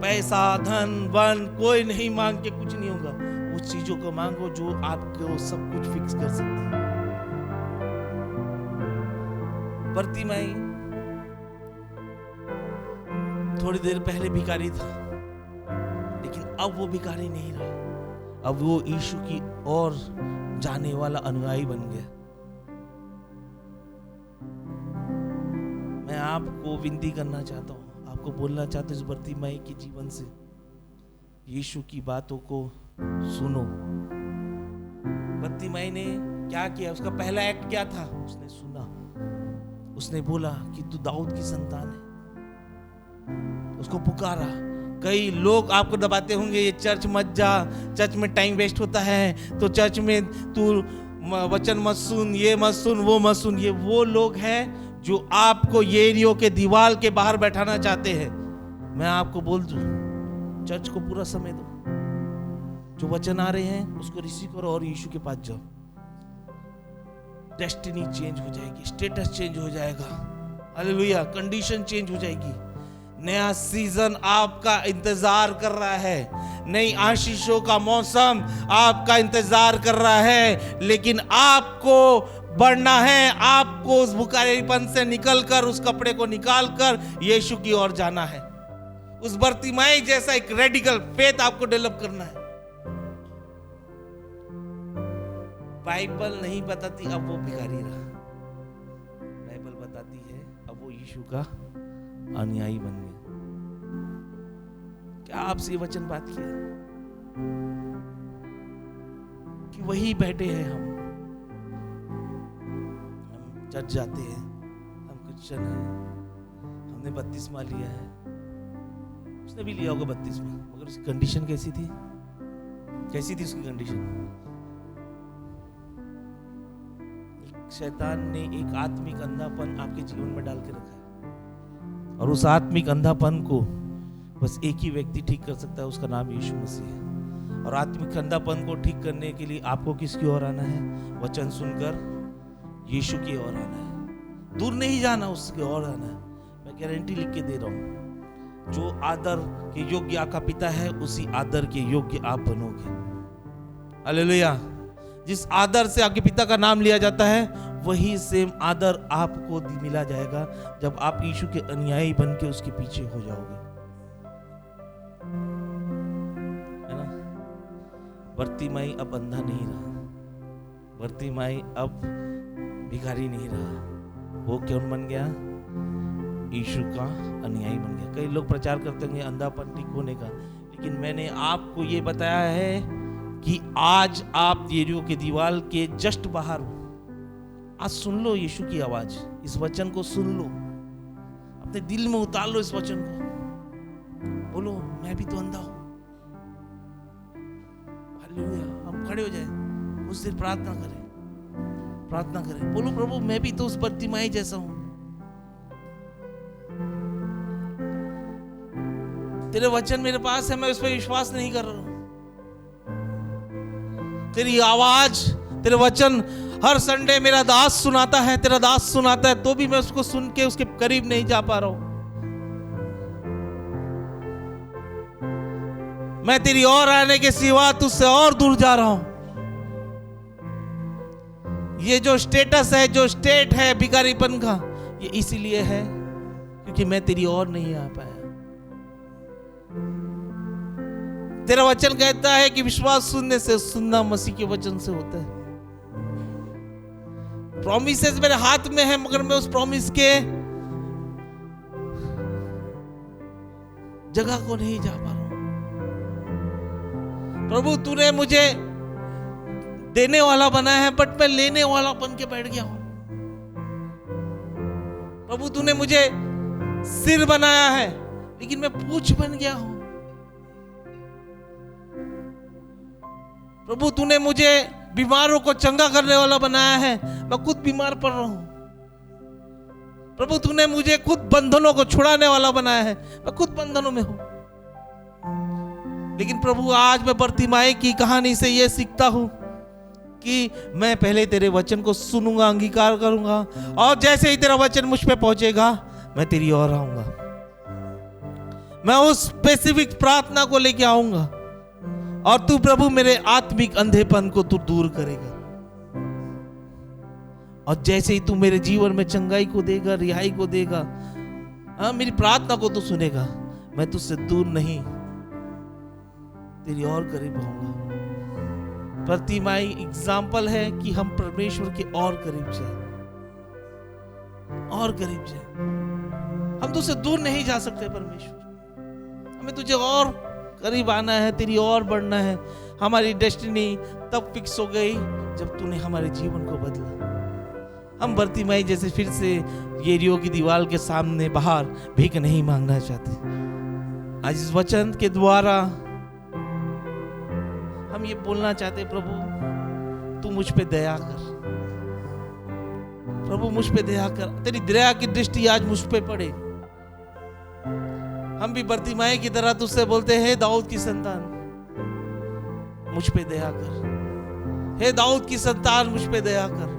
पैसा, धन, वन कोई नहीं मांग के कुछ नहीं होगा। उस चीजों को मांगो जो आपको सब कुछ फिक्स कर सकती है। बर्तिमाई थोड़ी देर पहले भिखारी था, लेकिन अब वो भिखारी नहीं रहा। अब वो यीशु की ओर जाने वाला अनुयायी बन गया। मैं आपको विनती करना चाहता हूं, आपको बोलना चाहता हूं, इस बर्तिमाई के जीवन से यीशु की बातों को सुनो। बर्तिमाई ने क्या किया? उसका पहला एक्ट क्या था? उसने सुना। उसने बोला कि तू दाऊद की संतान है। उसको पुकारा। कई लोग आपको दबाते होंगे, ये चर्च मत जा, चर्च में टाइम वेस्ट होता है, तो चर्च में तू वचन मत सुन, ये मत सुन, वो मत सुन। ये वो लोग हैं जो आपको येरियो के दीवार के बाहर बैठाना चाहते हैं। मैं आपको बोल दूं, चर्च को पूरा समय दो। जो वचन आ रहे हैं उसको रिसीव करो और यीशु के पास जाओ। डेस्टिनी चेंज हो जाएगी, स्टेटस चेंज हो जाएगा। हालेलुया। कंडीशन चेंज हो जाएगी। नया सीजन आपका इंतजार कर रहा है। नई आशीषों का मौसम आपका इंतजार कर रहा है, लेकिन आपको बढ़ना है। आपको उस भुखारीपन से निकलकर, उस कपड़े को निकालकर यीशु की ओर जाना है। उस बर्तिमाई जैसा एक रेडिकल फेथ आपको डेवलप करना है। बाइबल नहीं बताती अब वो भिखारी रहा, बाइबल बताती है अब वो यीशु का अनुयायी बन गया। क्या आपसे ये वचन बात किया कि वही बैठे हैं? हम चर्च जाते हैं, हम क्रिश्चियन हैं, हमने बपतिस्मा लिया है, उसने भी लिया होगा 32 में, मगर उसकी कंडीशन कैसी थी? कैसी थी उसकी कंडीशन? शैतान ने एक आत्मिक अंधापन आपके जीवन में डाल के रखा है, और उस आत्मिक अंधापन को बस एक ही व्यक्ति ठीक कर सकता है, उसका नाम यीशु मसीह है। और आत्मिक अंधापन को ठीक करने के लिए आपको किसकी ओर आना है? वचन सुनकर यीशु की ओर आना है, दूर नहीं जाना, उसकी ओर आना है। मैं गारंटी लिख के दे रहा हूं, जो आदर के योग्य आपका पिता है, उसी आदर के योग्य आप बनोगे। हालेलुया। जिस आदर से आपके पिता का नाम लिया जाता है, वही सेम आदर आपको मिला जाएगा जब आप यीशु के अनुयायी बन के उसके पीछे हो जाओगे, है ना? बर्तिमाई अब अंधा नहीं रहा, बर्तिमाई अब भिखारी नहीं रहा, वो कौन बन गया? यीशु का अनुयायी बन गया। कई लोग प्रचार करते होंगे अंधापन ठीक होने का, लेकिन मैंने आपको ये बताया है कि आज आप यरीहो के दीवार के जस्ट बाहर हो। आज सुन लो यीशु की आवाज, इस वचन को सुन लो, अपने दिल में उतार लो इस वचन को, बोलो मैं भी तो अंधा हूं। हालेलुया। हम खड़े हो जाए, कुछ देर प्रार्थना करें, प्रार्थना करें, बोलो प्रभु मैं भी तो उस बर्तिमाई जैसा हूं, तेरे वचन मेरे पास है, मैं उस पर विश्वास नहीं कर रहा हूं। तेरी आवाज, तेरे वचन हर संडे मेरा दास सुनाता है, तेरा दास सुनाता है, तो भी मैं उसको सुन के उसके करीब नहीं जा पा रहा हूं। मैं तेरी ओर आने के सिवा तुझसे और दूर जा रहा हूं। ये जो स्टेटस है, जो स्टेट है भिखारीपन का, ये इसीलिए है क्योंकि मैं तेरी ओर नहीं आ पाया। तेरा वचन कहता है कि विश्वास सुनने से, सुनना मसीह के वचन से होता है। प्रॉमिसेस मेरे हाथ में है, मगर मैं उस प्रॉमिस के जगह को नहीं जा पा रहा हूं। प्रभु तूने मुझे देने वाला बनाया है, बट मैं लेने वाला बन के बैठ गया हूं। प्रभु तूने मुझे सिर बनाया है, लेकिन मैं पूंछ बन गया हूं। प्रभु तूने मुझे बीमारों को चंगा करने वाला बनाया है, मैं खुद बीमार पड़ रहा हूं। प्रभु तूने मुझे खुद बंधनों को छुड़ाने वाला बनाया है, मैं खुद बंधनों में हूं। लेकिन प्रभु आज मैं बर्तिमाई की कहानी से यह सीखता हूं कि मैं पहले तेरे वचन को सुनूंगा, अंगीकार करूंगा, और जैसे ही तेरा वचन मुझ पे पहुंचेगा मैं तेरी ओर आऊंगा। मैं उस स्पेसिफिक प्रार्थना को लेके आऊंगा, और तू प्रभु मेरे आत्मिक अंधेपन को तू दूर करेगा। और जैसे ही तू मेरे जीवन में चंगाई को देगा, रिहाई को देगा, मेरी प्रार्थना को तू सुनेगा, मैं तुझसे दूर नहीं, तेरी और करीब आऊंगा। प्रतिमाई एग्जाम्पल है कि हम परमेश्वर के और करीब जाए, और करीब जाए। हम तुझसे दूर नहीं जा सकते परमेश्वर, हमें तुझे और करीब आना है, तेरी और बढ़ना है। हमारी डेस्टिनी तब फिक्स हो गई जब तूने हमारे जीवन को बदला। हम बर्तिमाई जैसे फिर से यरीहो की दीवार के सामने बाहर भीख नहीं मांगना चाहते। आज इस वचन के द्वारा हम ये बोलना चाहते, प्रभु तू मुझ पे दया कर, प्रभु मुझ पे दया कर, तेरी दया की दृष्टि आज मुझ पे पड़े। हम भी बर्तिमाई की तरह तुझसे बोलते हैं, हे दाऊद की संतान मुझ पे दया कर, हे दाऊद की संतान मुझ पे दया कर,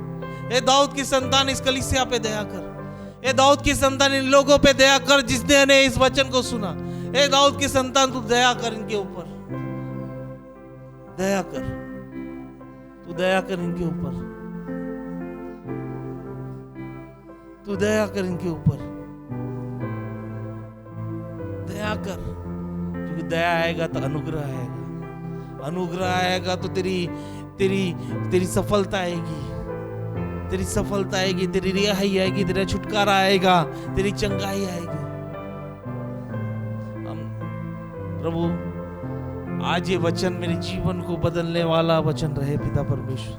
हे दाऊद की संतान इस कलीसिया पे दया कर, हे दाऊद की संतान इन लोगों पे दया कर जिसने इस वचन को सुना। हे दाऊद की संतान तू दया कर इनके ऊपर, दया कर, तू दया कर इनके ऊपर, तू दया कर इनके ऊपर, दया कर। क्योंकि दया आएगा तो अनुग्रह आएगा, अनुग्रह आएगा तो तेरी सफलता आएगी, तेरी सफलता आएगी, तेरी रिहाई आएगी, तेरा छुटकारा आएगा, तेरी चंगाई आएगी। प्रभु आज ये वचन मेरे जीवन को बदलने वाला वचन रहे पिता परमेश्वर।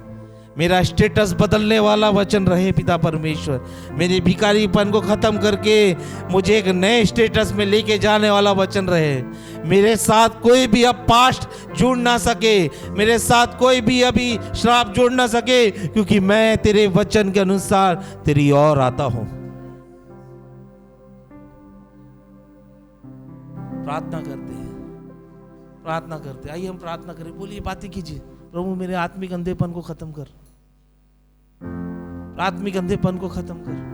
मेरा स्टेटस बदलने वाला वचन रहे पिता परमेश्वर। मेरे भिखारीपन को खत्म करके मुझे एक नए स्टेटस में लेके जाने वाला वचन रहे। मेरे साथ कोई भी अब पास्ट जुड़ ना सके, मेरे साथ कोई भी अभी श्राप जुड़ ना सके, क्योंकि मैं तेरे वचन के अनुसार तेरी ओर आता हूं। प्रार्थना करते हैं, प्रार्थना करते हैं। आइए हम प्रार्थना करें, बोलिए, बातें कीजिए। प्रभु मेरे आत्मिक अंधेपन को खत्म कर, आत्मिक अंधेपन को खत्म कर।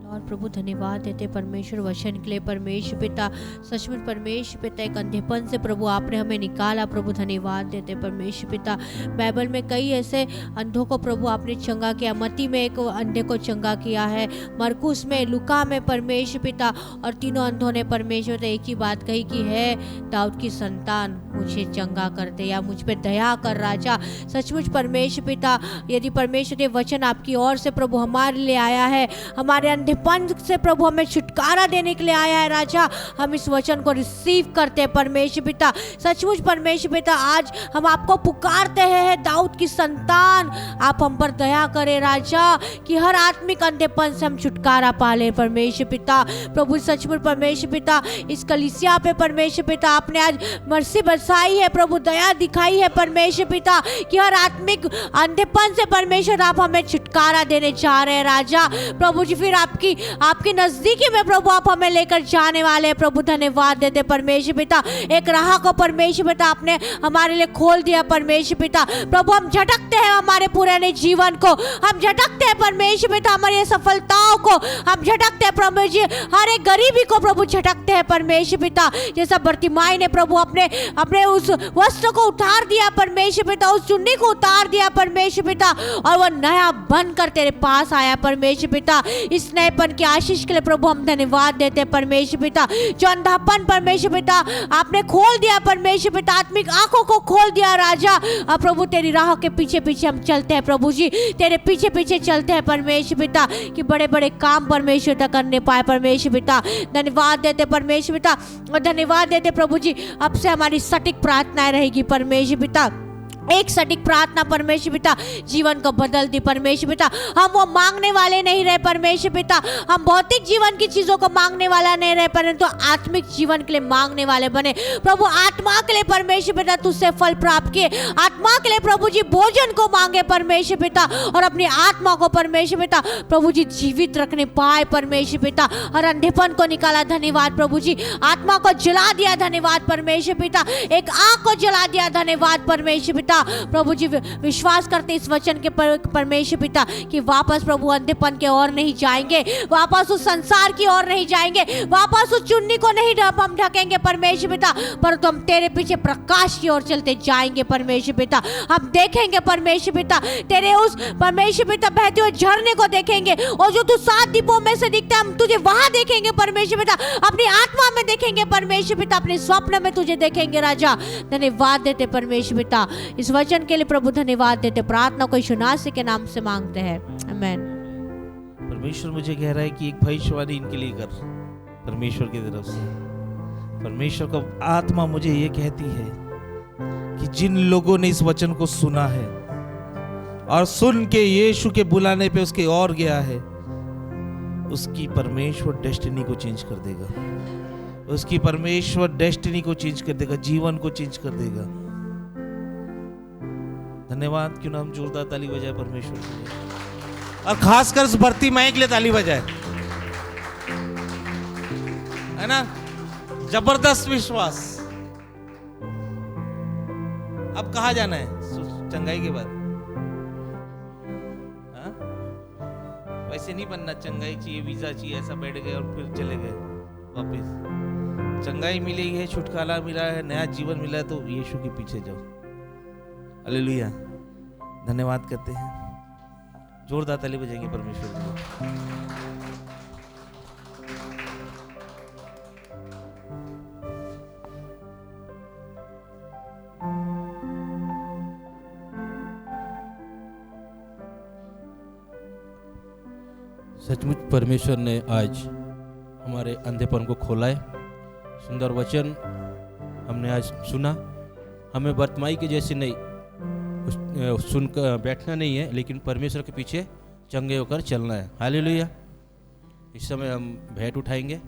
और प्रभु धन्यवाद देते परमेश्वर वचन के लिए। परमेश्वर पिता, सचमुच परमेश्वर पिता एक अंधेपन से प्रभु आपने हमें निकाला। प्रभु धन्यवाद देते परमेश्वर पिता। बाइबल में कई ऐसे अंधों को प्रभु आपने चंगा किया। मत्ती में एक अंधे को चंगा किया है, मरकुस में, लुका में परमेश्वर पिता। और तीनों अंधों ने परमेश्वर से एक ही बात कही कि है दाऊद की संतान मुझे चंगा कर दे, या मुझ पे दया कर राजा। सचमुच परमेश्वर पिता, यदि परमेश्वर के वचन आपकी ओर से प्रभु हमारे लिए आया है, हमारे अंधेपन से प्रभु हमें छुटकारा देने के लिए आया है राजा, हम इस वचन को रिसीव करते हैं परमेश्वर पिता। सचमुच परमेश्वर पिता, आज हम आपको पुकारते हैं, दाऊद की संतान आप हम पर दया करें राजा, कि हर आत्मिक अंधेपन से हम छुटकारा पा ले परमेश्वर पिता। प्रभु सचमुच परमेश्वर पिता, इस कलीसिया पे परमेश्वर पिता आपने आज मर्सी बरसाई है प्रभु, दया दिखाई है परमेश्वर पिता, कि हर आत्मिक अंधेपन से परमेश्वर आप हमें छुटकारा देने जा रहे हैं राजा। प्रभु जी फिर आपकी नजदीकी में प्रभु आप हमें लेकर जाने वाले हैं। प्रभु धन्यवाद देते परमेश्वर पिता, एक राह को परमेश्वर पिता आपने हमारे लिए खोल दिया परमेश्वर पिता। प्रभु हम झटकते हैं हमारे पुराने जीवन को, हम झटकते हैं परमेश्वर पिता हमारी सफलताओं को, हम झटकते हैं प्रभु जी हर एक गरीबी को प्रभु झटकते हैं परमेश्वर पिता। जैसा बर्तिमाई ने प्रभु अपने उस वस्त्र को उतार दिया परमेश्वर पिता, उस चुन्नी को उतार दिया परमेश्वर पिता, और वह नया बनकर तेरे पास आया परमेश्वर पिता। इस नएपन की आशीष के लिए प्रभु हम धन्यवाद देते हैं परमेश्वर पिता। जो अंधापन परमेश्वर पिता आपने खोल दिया परमेश्वर पिता, आत्मिक आंखों को खोल दिया राजा। अब प्रभु तेरी राह के पीछे पीछे हम चलते हैं प्रभु जी, तेरे पीछे पीछे चलते हैं परमेश्वर पिता, कि बड़े बड़े काम परमेश्वर पिता करने पाए परमेश्वर पिता। धन्यवाद देते परमेश्वर पिता, और धन्यवाद देते प्रभु जी, अब से हमारी सटीक प्रार्थनाएं रहेगी परमेश्वर पिता। एक सटीक प्रार्थना परमेश्वर पिता जीवन को बदल दी परमेश्वर पिता। हम वो मांगने वाले नहीं रहे परमेश्वर पिता, हम भौतिक जीवन की चीजों को मांगने वाला नहीं रहे, परंतु आत्मिक जीवन के लिए मांगने वाले बने प्रभु। आत्मा के लिए परमेश्वर पिता तुझसे फल प्राप्त किए, आत्मा के लिए प्रभु जी भोजन को मांगे परमेश्वर पिता, और अपनी आत्मा को परमेश्वर पिता प्रभु जी जीवित रखने पाए परमेश्वर पिता। और अंधेपन को निकाला, धन्यवाद प्रभु जी। आत्मा को जला दिया, धन्यवाद परमेश्वर पिता। एक आंख को जला दिया, धन्यवाद परमेश्वर पिता। प्रभु जी विश्वास करते इस वचन के परमेश्वर पिता, कि वापस प्रभु अंधेपन के ओर नहीं जाएंगे, वापस उस संसार की ओर नहीं जाएंगे, वापस उस चुन्नी को नहीं हम ढकेंगे परमेश्वर पिता, परंतु हम तेरे पीछे प्रकाश की ओर चलते जाएंगे परमेश्वर पिता। हम देखेंगे परमेश्वर पिता तेरे उस परमेश्वर पिता बहते हुए झरने को देखेंगे, और जो तू 7 दीपों में से दिखता है हम तुझे वहां देखेंगे परमेश्वर पिता, अपनी आत्मा में देखेंगे परमेश्वर पिता, अपने स्वप्न में तुझे देखेंगे राजा। धन्यवाद देते परमेश्वर पिता इस वचन के लिए प्रभु, धन्यवाद देते। प्रार्थना को यीशु नासरी के नाम से मांगते हैं, आमीन। परमेश्वर मुझे कह रहा है कि एक भविष्यवाणी इनके लिए कर, परमेश्वर की तरफ से। परमेश्वर का आत्मा मुझे ये कहती है कि जिन लोगों ने इस वचन को सुना है और सुन के यीशु के बुलाने पे उसके और गया है, उसकी परमेश्वर डेस्टिनी को चेंज कर देगा, उसकी परमेश्वर डेस्टिनी को चेंज कर देगा, जीवन को चेंज कर देगा। धन्यवाद। क्यों ना हम जोरदार ताली बजाए परमेश्वर के लिए, और खासकर उस बर्तिमाई के लिए ताली बजाए, है ना। जबरदस्त विश्वास। अब कहाँ जाना है चंगाई के बाद? हाँ? वैसे नहीं बनना, चंगाई चाहिए, वीजा चाहिए, ऐसा बैठ गए और फिर चले गए वापिस। चंगाई मिली है, छुटकारा मिला है, नया जीवन मिला है, तो यीशु के पीछे जाओ। हालेलुया। धन्यवाद करते हैं, जोरदार ताली बजाएंगे परमेश्वर के लिए। सचमुच परमेश्वर ने आज हमारे अंधेपन को खोला है। सुंदर वचन हमने आज सुना। हमें बर्तिमाई के जैसे नहीं, सुनकर बैठना नहीं है, लेकिन परमेश्वर के पीछे चंगे होकर चलना है। हालेलुया। इस समय हम भेंट उठाएंगे।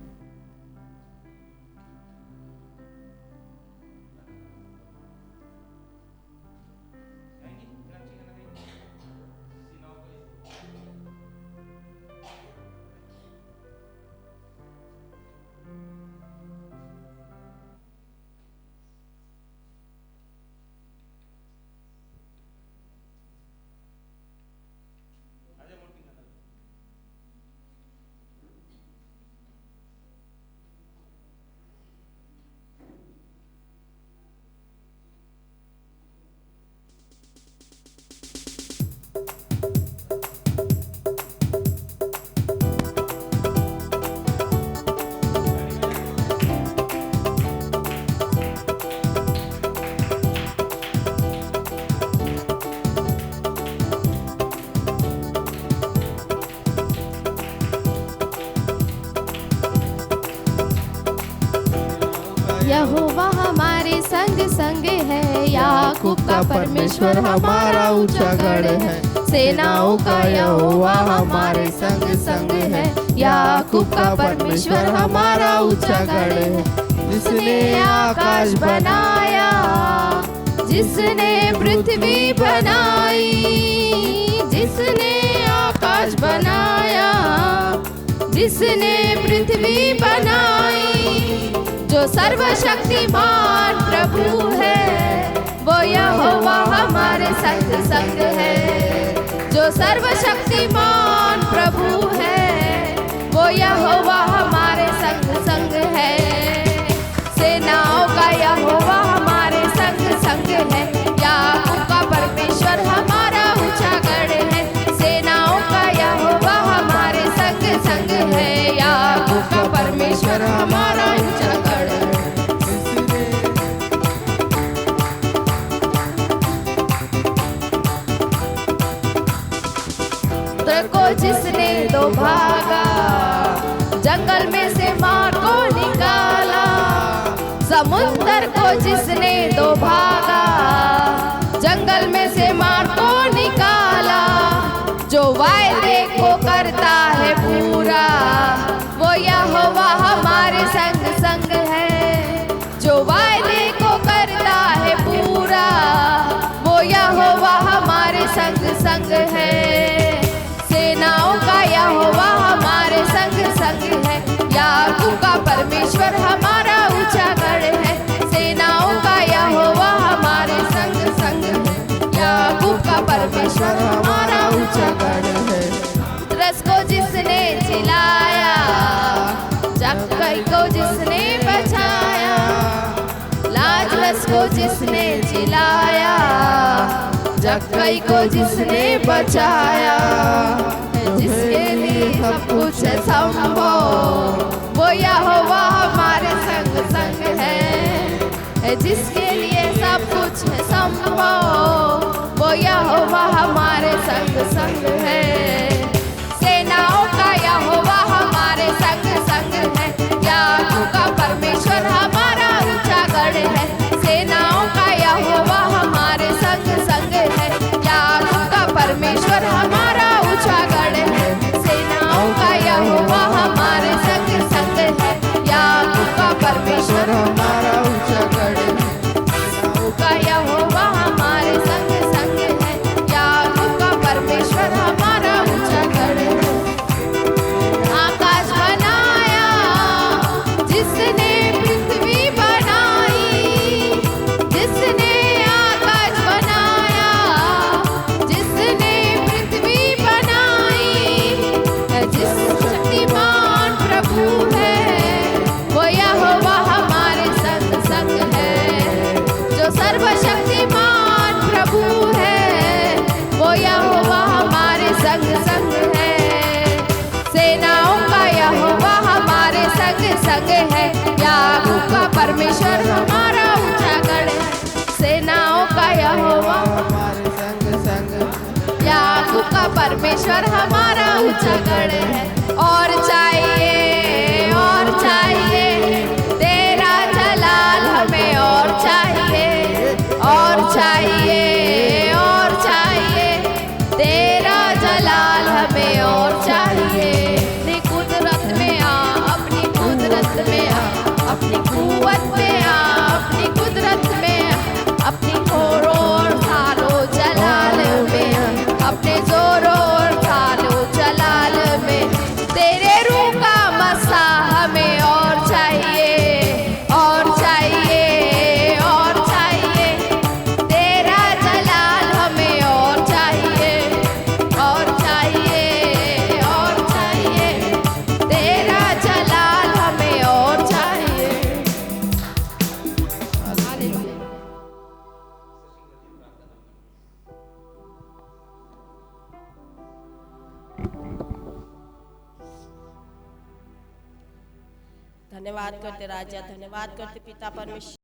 यहोवा हमारे संग संग है, याकूब का परमेश्वर हमारा ऊंचा गढ़ है। सेनाओं का यहोवा हमारे संग संग है, याकूब का परमेश्वर हमारा ऊंचा गढ़ है। जिसने आकाश बनाया, जिसने पृथ्वी बनाई, जिसने आकाश बनाया, जिसने पृथ्वी बनाई, जो सर्वशक्तिमान प्रभु है, वो यहोवा हमारे संग संग है। जो सर्वशक्तिमान प्रभु है, वो यहोवा हमारे संग संग है। सेनाओं का यहोवा हमारे संग संग है, याकूब का परमेश्वर हमारा ऊंचा गढ़ है। सेनाओं का यहोवा हमारे संग संग है, याकूब का परमेश्वर हमारा ऊंचा गढ़ है। को जिसने दो भागा, जंगल में से मार को निकाला। समुंदर को जिसने दो भागा, जंगल में से मार को निकाला। जो वायदे को करता है पूरा, वो यहोवा हमारे संग संग है। जो वायदे को करता है पूरा, वो यहोवा हमारे संग संग है। सेनाओं का यहोवा हमारे संग संग है, याकूब का परमेश्वर हमारा ऊंचा गढ़ है। सेनाओं का यहोवा हमारे संग संग है, याकूब का परमेश्वर हमारा ऊंचा गढ़ है। रस को जिसने जिलाया, जक्कई को जिसने बचाया। लाजरस को जिसने जिलाया, जक्कई को जिसने बचाया। जिसके लिए सब कुछ है संभव, वो यहोवा हमारे संग संग है। जिसके लिए सब कुछ है संभव, वो यहोवा हमारे संग संग है। सेनाओं का यहोवा हमारे संग संग है, याकूब का परमेश्वर हमारा ऊंचा गढ़ है। सेनाओं का यहोवा हमारे संग संग है, याकूब का परमेश्वर हमारा ऊंचा गढ़ है। सेनाओं का यहोवा हमारे संग संग है, याकूब का परमेश्वर हमारा ऊंचा गढ़ है। सेनाओं का यहोवा हमारे संग संग है, याकूब का परमेश्वर हमारा ऊंचा गढ़ है। आकाश बनाया, जिसने पृथ्वी बनाई, जिसने आकाश बनाया, जिसने पृथ्वी बनाई। जिस शक्तिमान प्रभु है, वो यहोवा हमारे संग संग है। जो सर्वशक्तिमान प्रभु है, वो यहोवा हमारे संग संग है। सेनाओं का यहोवा हमारे संग संग है, याकूब का परमेश्वर हमारा ऊंचा गढ़ है। सेनाओं का यहोवा हमारे संग संग, याकूब का परमेश्वर हमारा ऊंचा गढ़ है। और चाहिए, और चाहिए तेरा जलाल हमें, और चाहिए, और चाहिए, और धन्यवाद करते राजा, धन्यवाद करते पिता परमेश्वर।